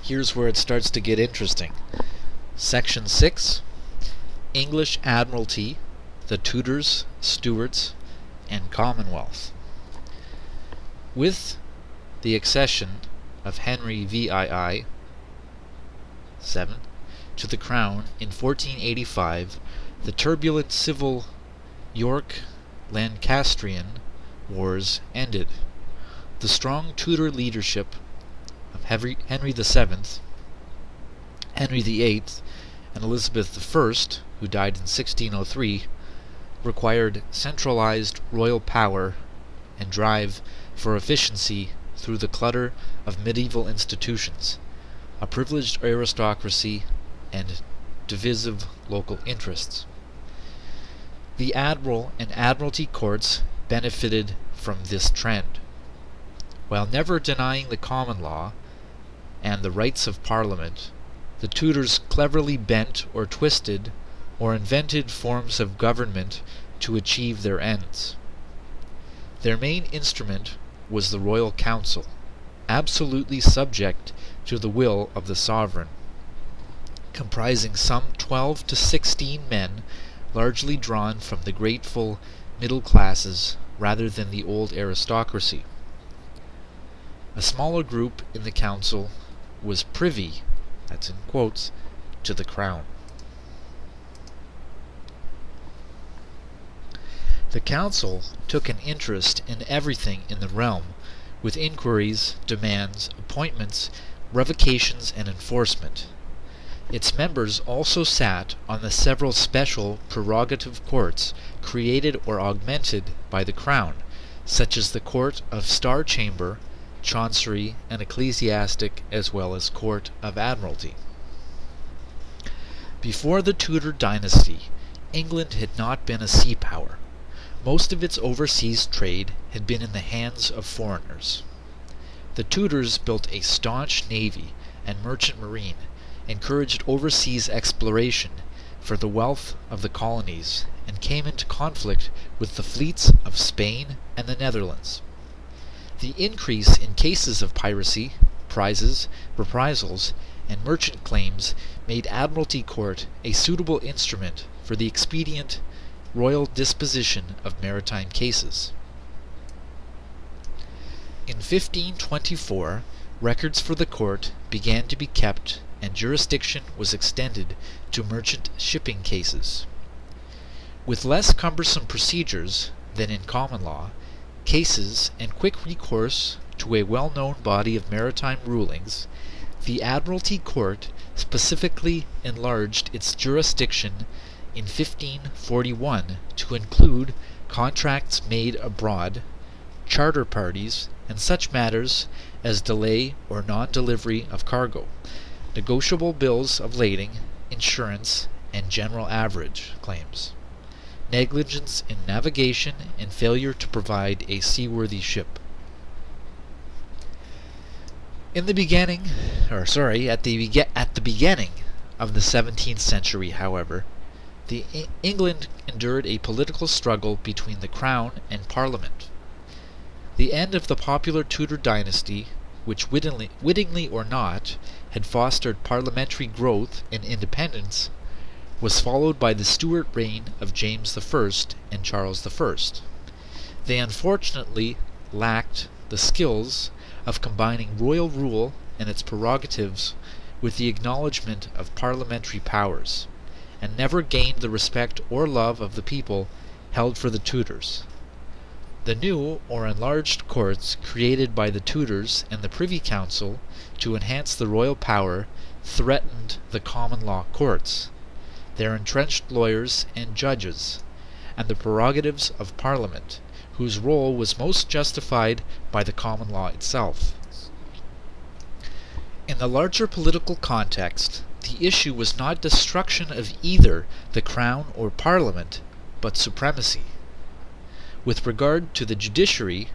Here's where it starts to get interesting. Section 6, English Admiralty, the Tudors, Stuarts, and Commonwealth. With the accession of Henry VII to the crown in 1485, the turbulent civil York-Lancastrian wars ended. The strong Tudor leadership of Henry VII, Henry VIII, and Elizabeth I, who died in 1603, required centralized royal power and drive for efficiency through the clutter of medieval institutions, a privileged aristocracy, and divisive local interests. The Admiral and Admiralty courts benefited from this trend. While never denying the common law and the rights of Parliament, the Tudors cleverly bent or twisted or invented forms of government to achieve their ends. Their main instrument was the Royal Council, absolutely subject to the will of the sovereign, comprising some 12 to 16 men, largely drawn from the grateful middle classes rather than the old aristocracy. A smaller group in the council was privy, that's in quotes, to the crown. The council took an interest in everything in the realm, with inquiries, demands, appointments, revocations, and enforcement. Its members also sat on the several special prerogative courts created or augmented by the crown, such as the Court of Star Chamber, Chancery, and Ecclesiastic, as well as Court of Admiralty. Before the Tudor dynasty, England had not been a sea power. Most of its overseas trade had been in the hands of foreigners. The Tudors built a staunch navy and merchant marine, encouraged overseas exploration for the wealth of the colonies, and came into conflict with the fleets of Spain and the Netherlands. The increase in cases of piracy, prizes, reprisals, and merchant claims made Admiralty Court a suitable instrument for the expedient royal disposition of maritime cases. In 1524, records for the court began to be kept and jurisdiction was extended to merchant shipping cases. With less cumbersome procedures than in common law, cases and quick recourse to a well-known body of maritime rulings, the Admiralty Court specifically enlarged its jurisdiction in 1541 to include contracts made abroad, charter parties, and such matters as delay or non-delivery of cargo, negotiable bills of lading, insurance, and general average claims, negligence in navigation, and failure to provide a seaworthy ship. At the beginning of the 17th century, however, England endured a political struggle between the Crown and Parliament. The end of the popular Tudor dynasty, which wittingly or not had fostered parliamentary growth and independence, was followed by the Stuart reign of James I and Charles I. They unfortunately lacked the skills of combining royal rule and its prerogatives with the acknowledgement of parliamentary powers, and never gained the respect or love of the people held for the Tudors. The new or enlarged courts created by the Tudors and the Privy Council to enhance the royal power threatened the common law courts, their entrenched lawyers and judges, and the prerogatives of Parliament, whose role was most justified by the common law itself. In the larger political context, the issue was not destruction of either the Crown or Parliament, but supremacy. With regard to the judiciary,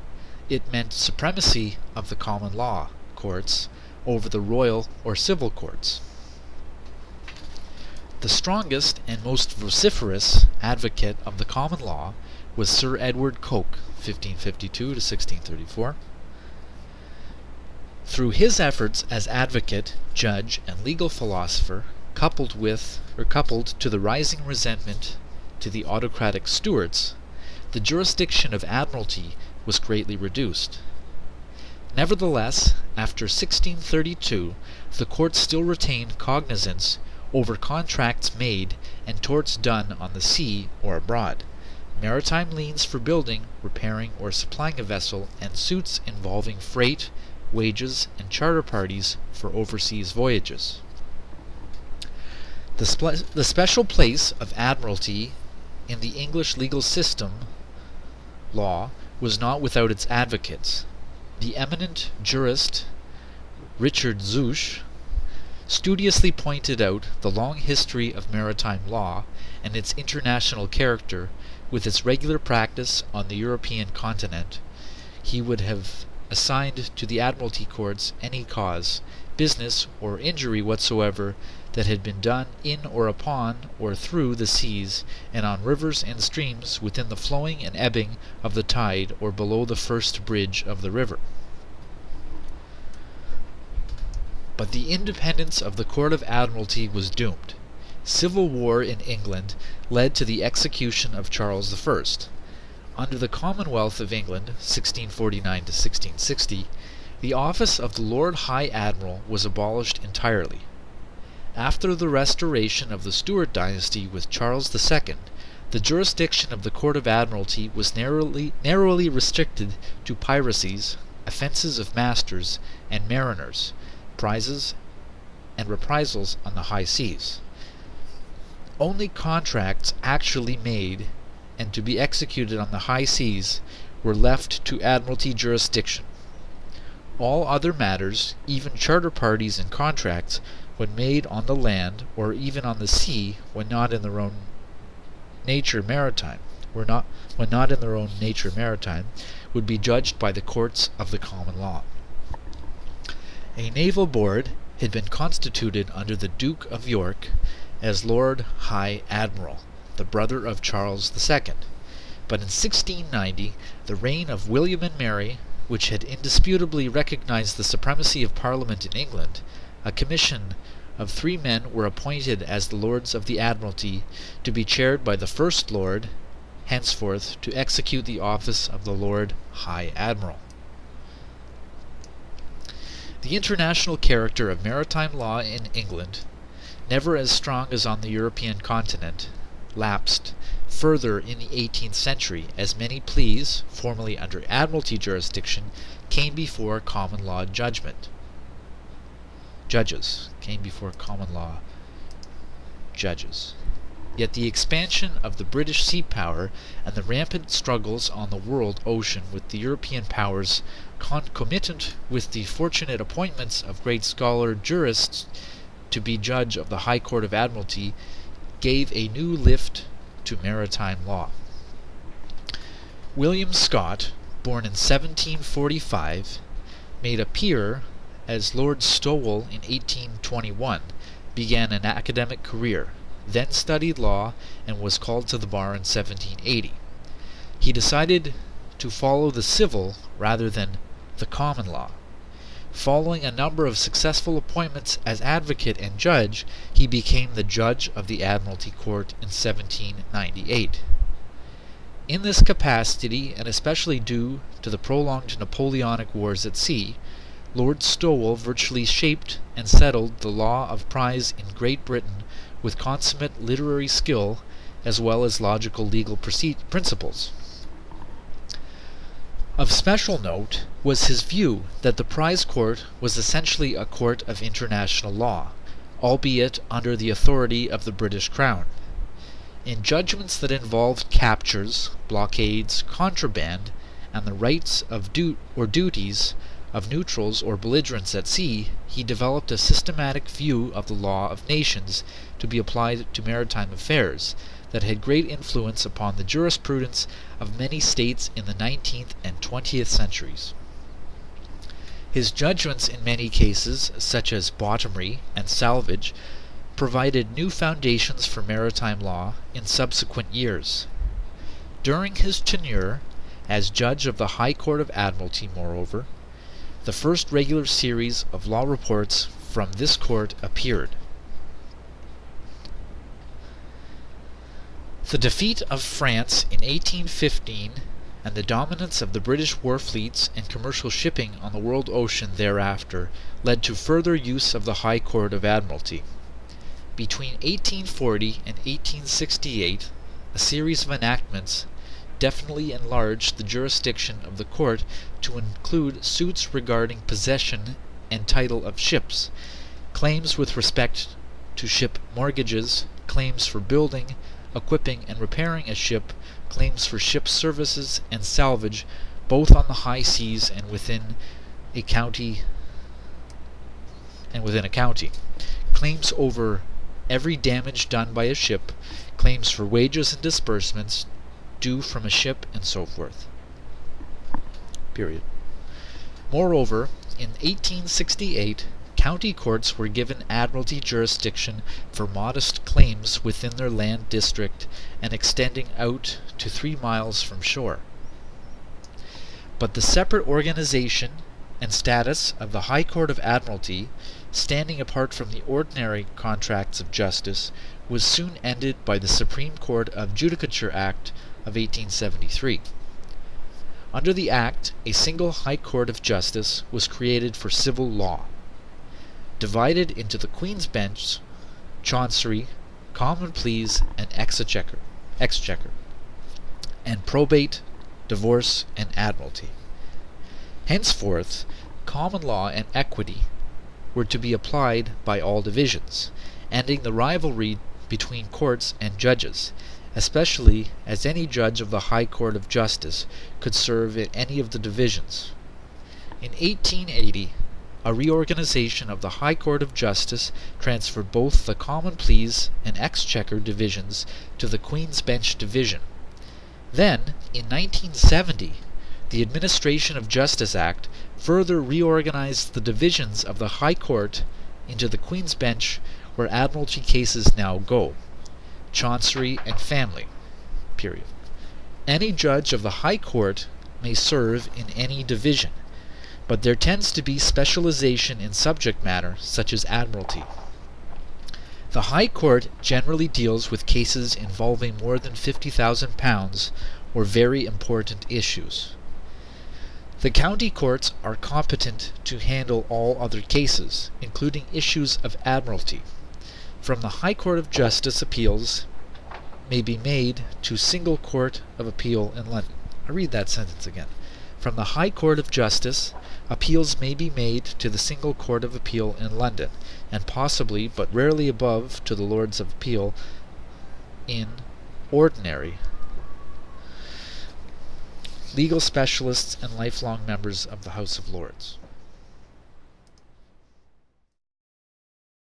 it meant supremacy of the common law courts over the royal or civil courts. The strongest and most vociferous advocate of the common law was Sir Edward Coke, 1552 to 1634. Through his efforts as advocate, judge, and legal philosopher, coupled to the rising resentment to the autocratic Stuarts, the jurisdiction of Admiralty was greatly reduced. Nevertheless, after 1632, the court still retained cognizance over contracts made and torts done on the sea or abroad, maritime liens for building, repairing, or supplying a vessel, and suits involving freight, wages, and charter parties for overseas voyages. The special place of Admiralty in the English legal system law was not without its advocates. The eminent jurist Richard Zouche studiously pointed out the long history of maritime law and its international character with its regular practice on the European continent. He would have assigned to the Admiralty courts any cause, business, or injury whatsoever that had been done in or upon or through the seas and on rivers and streams within the flowing and ebbing of the tide or below the first bridge of the river. But the independence of the Court of Admiralty was doomed. Civil war in England led to the execution of Charles I. Under the Commonwealth of England, 1649 to 1660, the office of the Lord High Admiral was abolished entirely. After the restoration of the Stuart dynasty with Charles II, the jurisdiction of the Court of Admiralty was narrowly restricted to piracies, offences of masters and mariners, prizes, and reprisals on the high seas. Only contracts actually made and to be executed on the high seas were left to Admiralty jurisdiction. All other matters, even charter parties and contracts, when made on the land or even on the sea, when not in their own nature maritime, would be judged by the courts of the common law. A naval board had been constituted under the Duke of York as Lord High Admiral, the brother of Charles II, but in 1690 the reign of William and Mary, which had indisputably recognized the supremacy of Parliament in England, a commission of 3 men were appointed as the Lords of the Admiralty, to be chaired by the First Lord, henceforth to execute the office of the Lord High Admiral. The international character of maritime law in England, never as strong as on the European continent, lapsed further in the 18th century as many pleas, formerly under Admiralty jurisdiction, came before common law judges. Yet the expansion of the British sea power and the rampant struggles on the world ocean with the European powers, concomitant with the fortunate appointments of great scholar jurists to be judge of the High Court of Admiralty, gave a new lift to maritime law. William Scott, born in 1745, made a peer as Lord Stowell in 1821, began an academic career, then studied law, and was called to the bar in 1780. He decided to follow the civil rather than the common law. Following a number of successful appointments as advocate and judge, he became the judge of the Admiralty Court in 1798. In this capacity, and especially due to the prolonged Napoleonic Wars at sea, Lord Stowell virtually shaped and settled the law of prize in Great Britain with consummate literary skill as well as logical legal principles. Of special note was his view that the prize court was essentially a court of international law, albeit under the authority of the British Crown. In judgments that involved captures, blockades, contraband, and the rights of duties of neutrals or belligerents at sea, he developed a systematic view of the law of nations to be applied to maritime affairs that had great influence upon the jurisprudence of many states in the 19th and 20th centuries. His judgments in many cases, such as bottomry and salvage, provided new foundations for maritime law in subsequent years. During his tenure as judge of the High Court of Admiralty, moreover, the first regular series of law reports from this court appeared. The defeat of France in 1815 and the dominance of the British war fleets and commercial shipping on the world ocean thereafter led to further use of the High Court of Admiralty. Between 1840 and 1868, a series of enactments definitely enlarged the jurisdiction of the court to include suits regarding possession and title of ships, claims with respect to ship mortgages, claims for building, equipping and repairing a ship, claims for ship services and salvage, both on the high seas and within a county, claims over every damage done by a ship, claims for wages and disbursements due from a ship, and so forth. Period. Moreover, in 1868, county courts were given admiralty jurisdiction for modest claims within their land district and extending out to 3 miles from shore. But the separate organization and status of the High Court of Admiralty, standing apart from the ordinary contracts of justice, was soon ended by the Supreme Court of Judicature Act of 1873. Under the Act, a single High Court of Justice was created for civil law, divided into the Queen's Bench, Chancery, Common Pleas, and Exchequer, and Probate, Divorce, and Admiralty. Henceforth, common law and equity were to be applied by all divisions, ending the rivalry between courts and judges, especially as any judge of the High Court of Justice could serve in any of the divisions. In 1880, a reorganization of the High Court of Justice transferred both the Common Pleas and Exchequer divisions to the Queen's Bench Division. Then, in 1970, the Administration of Justice Act further reorganized the divisions of the High Court into the Queen's Bench, where Admiralty cases now go, Chancery and Family. Period. Any judge of the High Court may serve in any division, but there tends to be specialization in subject matter, such as Admiralty. The High Court generally deals with cases involving more than £50,000 or very important issues. The county courts are competent to handle all other cases, including issues of Admiralty. From the High Court of Justice, appeals may be made to Single Court of Appeal in London. I read that sentence again. From the High Court of Justice, appeals may be made to the Single Court of Appeal in London, and possibly, but rarely above, to the Lords of Appeal in ordinary. Legal specialists and lifelong members of the House of Lords.